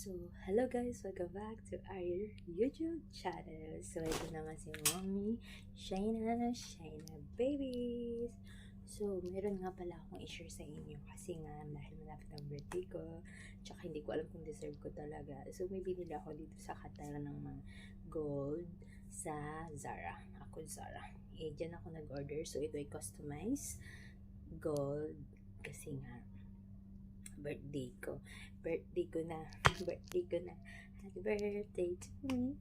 So, hello guys! Welcome back to our YouTube channel. So, ito na nga si Mommy Shaina Babies! So, meron nga pala akong i-share sa inyo kasi nga dahil malapit ang birthday ko, tsaka hindi ko alam kung deserve ko talaga. So, may binili ako dito sa Qatar ng mga gold sa Zara. Ako Zara. Dyan ako nag-order. So, ito ay customized gold kasi nga birthday ko na happy birthday to me,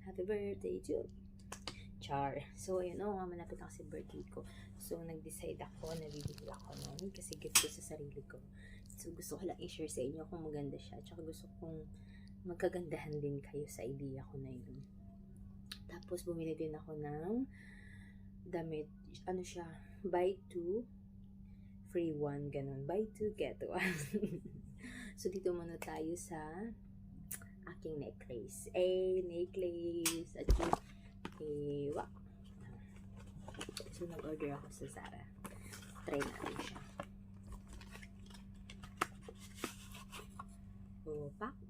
happy birthday to Char. So ayun, nga malapit na kasi birthday ko, so nag-decide ako na bibili ako nun kasi gift ko sa sarili ko. So gusto ko lang i-share sa inyo kung maganda siya, tsaka gusto kong magkagandahan din kayo sa idea ko na yun. Tapos bumili din ako ng damit, ano siya, buy 2 free 1, ganun. Buy 2, get 1. So, dito muna tayo sa aking necklace. Necklace. At yung, wow. So, nag-order ako sa Zara. Try natin siya.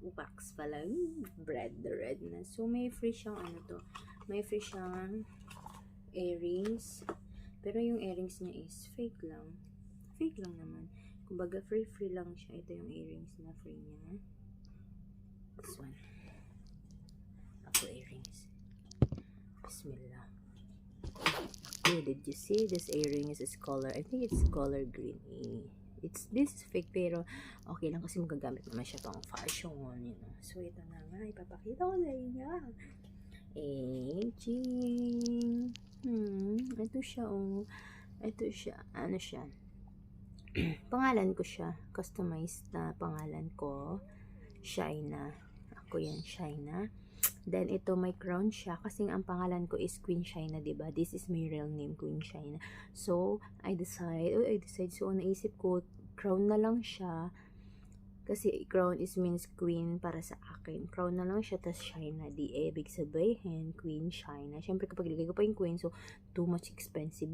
Upax pa lang. Red na. So, may free siyang, may free siyang earrings. Pero yung earrings niya is fake lang naman. Kumbaga, free lang siya. Ito yung earrings na free niya. This one. Apple earrings. Bismillah. Oh, did you see? This earring is color. I think it's color green. This is fake, pero okay lang kasi magagamit naman siya pang fashion, you know. So, ito na nga. Ipapakita ko sa inyo. Ching! Ito siya, Ito siya. Ano siya? Pangalan ko siya, customized na pangalan ko, Shaina. Ako yan, Shaina. Then ito may crown siya kasi ang pangalan ko is Queen Shaina, 'di ba? This is my real name, Queen Shaina. So, I decide, so naisip ko crown na lang siya. Kasi crown is means queen para sa akin. Crown na lang siya, tas Shaina. Ibig sabihin, Queen Shaina. Siyempre, kapag ilagay ko pa yung queen, so, too much expensive.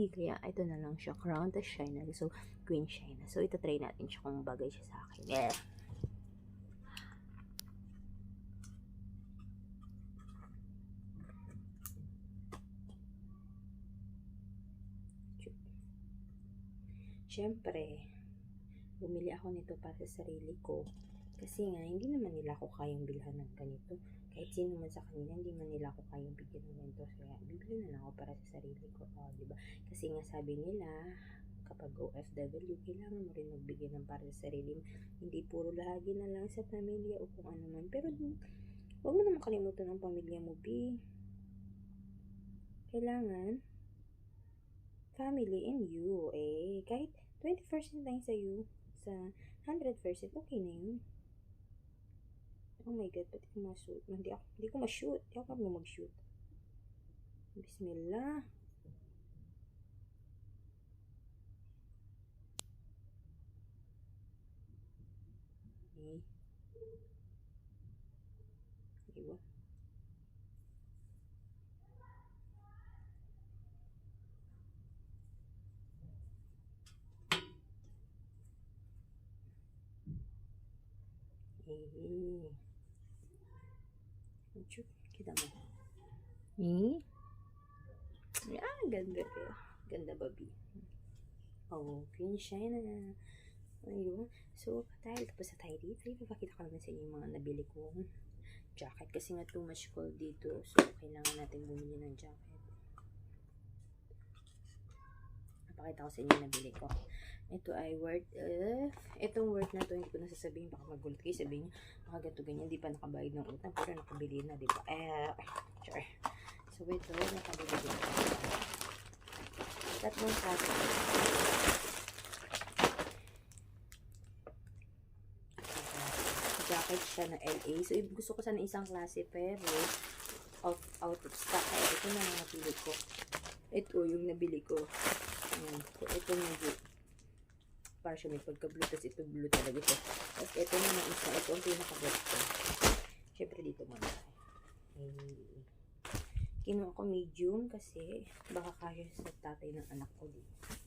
Kaya, ito na lang siya. Crown, tas Shaina. So, Queen Shaina. So, ito try natin siya kung bagay siya sa akin. Siyempre, bumili ako nito para sa sarili ko. Kasi nga, hindi naman nila ako kayang bilhan ng ganito. Kahit sino man sa kanila, hindi man nila ako kayang bigyan ng ganito. Kaya, bibili na lang ako para sa sarili ko. Diba? Kasi nga, sabi nila, kapag OFW, kailangan mo rin magbigay ng para sa sarili mo. Hindi puro lagi na lang sa pamilya o kung ano man. Pero, huwag mo naman kalimutan ang pamilya mo, B. Kailangan, family and you, kahit 20% lang sa'yo, sa 100%, okay na yun. Oh my God, ba't ko ma-shoot? Hindi ko ma-shoot. Hindi ako marunong mag-shoot. Bismillah. Iwa. Kita mo. Ganda ba? Ganda babi. Queen Shaina. Ayun. So, tapos na tayo dito. Ipapakita ko naman sa inyo yung mga nabili kong jacket. Kasi nga too much cold dito. So, kailangan natin bumili ng jacket. Ipapakita ko sa inyo yung nabili ko. Ito ay worth, itong worth na to, hindi ko nasasabihin, baka magulat kayo, sabihin nyo, baka ganito ganyan, hindi pa nakabayad ng utang, pero nakabili na, diba? Sure. So, ito, nakabili din. Tatlong klase. Jacket siya na LA. So, gusto ko sana isang klase, pero out of stock. Ito na yung napili ko. Ito yung nabili ko. So, ito yung para siya may pagka-blue, tapos ito blue talaga siya. Tapos ito naman isa, ito ang pinaka-blue ko. Siyempre dito muna. Kinuha ko medium kasi baka kaya sa tatay ng anak ko dito.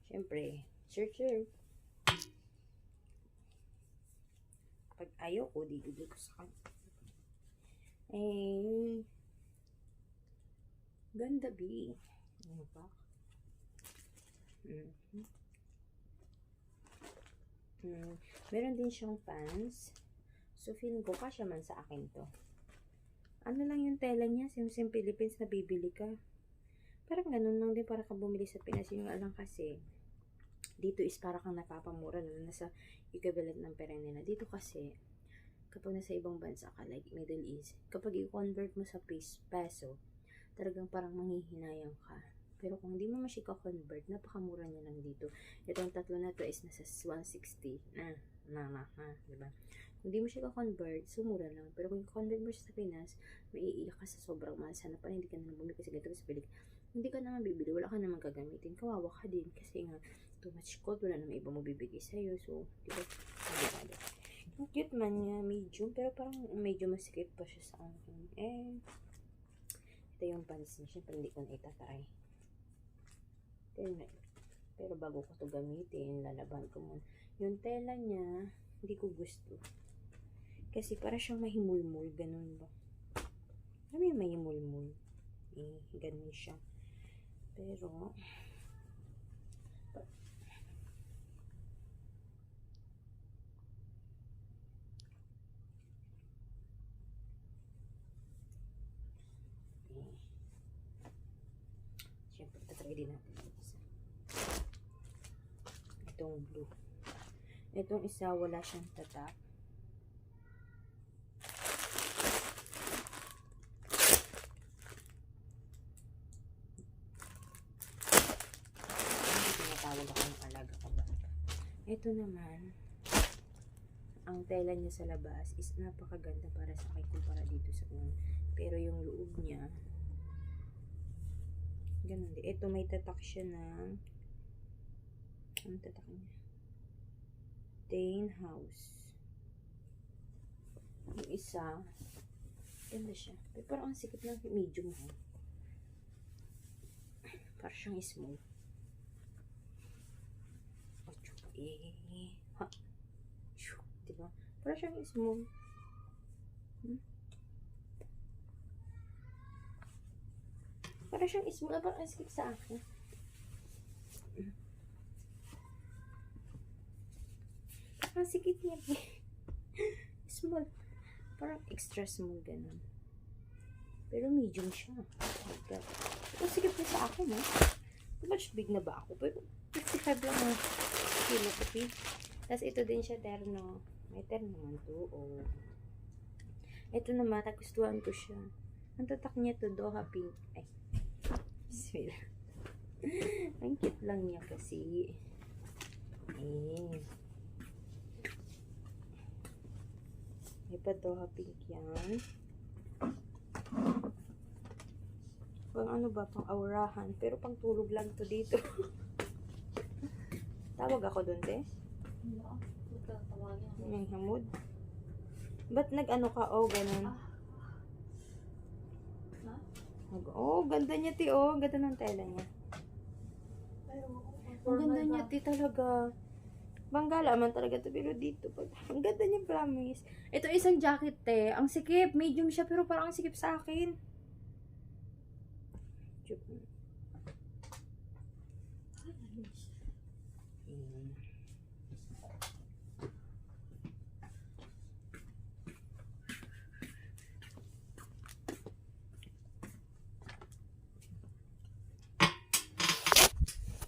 Siyempre, sure. Pag ayoko, bibili ko sa kanya. Eh, ganda B. Ano ba? Meron din siyang pants. So, feeling ko kasya man sa akin to. Ano lang yung tela niya, Sim Philippines na bibili ka. Parang ganun lang din para ka bumili sa Pinas. Yung alam kasi, dito is para kang napapamura na nasa equivalent ng pera nila. Dito kasi, kapag nasa ibang bansa ka, like Middle East, kapag i-convert mo sa peso, talagang parang manghihinayang ka. Pero kung hindi mo masya convert, napakamura niya lang dito. Itong tatlo na to is nasa 160 diba? Kung hindi mo siya convert, sumura lang. Pero kung i-convert mo siya sa Pinas, maiiyak ka sa sobrang mahal. Sana pa hindi ka na bumili kasi ganito sa bili. Hindi ka naman bibili, wala ka naman gagamitin. Kawawa ka din kasi nga, too much cold, wala naman iba mo bibigay sa'yo. So, diba? Ang cute man niya, medium, pero parang medyo masikip pa siya sa akin. Ito yung pants niya. Siyempre, hindi ko na itatry. Pero bago ko to gamitin, lalaban ko muna. Yung tela niya, hindi ko gusto. Kasi para siyang mahimulmul, ganun ba? Alam mo yung mahimulmul? Ganun siya. Pero, siyempre, tatry din natin. Itong blue. Itong isa, wala siyang tatak. Tinatawag ako ng alaga ko ba? Ito naman, ang tela niya sa labas is napakaganda para sa akin kumpara dito sa una. Pero yung loob niya, ganun din. Ito may tatak siya ng, anong tatak niya? Dane House. Yung isa, ganda siya. Pero parang ang sikip ng medium ha. Parang siyang small. Ha. Diba? Parang siyang small. Parang siyang small. Parang ang sikip sa akin. Ang sikip niya. Small. Parang extra small ganun. Pero medium siya. Oh my God. Ang sikip niya sa akin eh. Much big na ba ako? Pero 55 lang ang kilo ko. Tapos ito din siya terno. May terno naman to. Oh. Ito naman, nagustuhan ko siya. Ang tatak niya to, Doha Pink. Ay. Bismillah. Ang cute lang niya kasi. May pa Doha Pink yan. Pang ano ba, pang aurahan. Pero pang tulog lang to dito. Tawag ako dun, te? May hamod. Ba't nag-ano ka? Oh, ganun. Oh, ganda niya, te. Oh, ganda ng tela niya. Ang ganda niya, te, talaga. Banggala man talaga to, pero dito. Ang ganda niya, promise. Ito isang jacket, te. Ang sikip. Medium siya, pero parang ang sikip sa akin.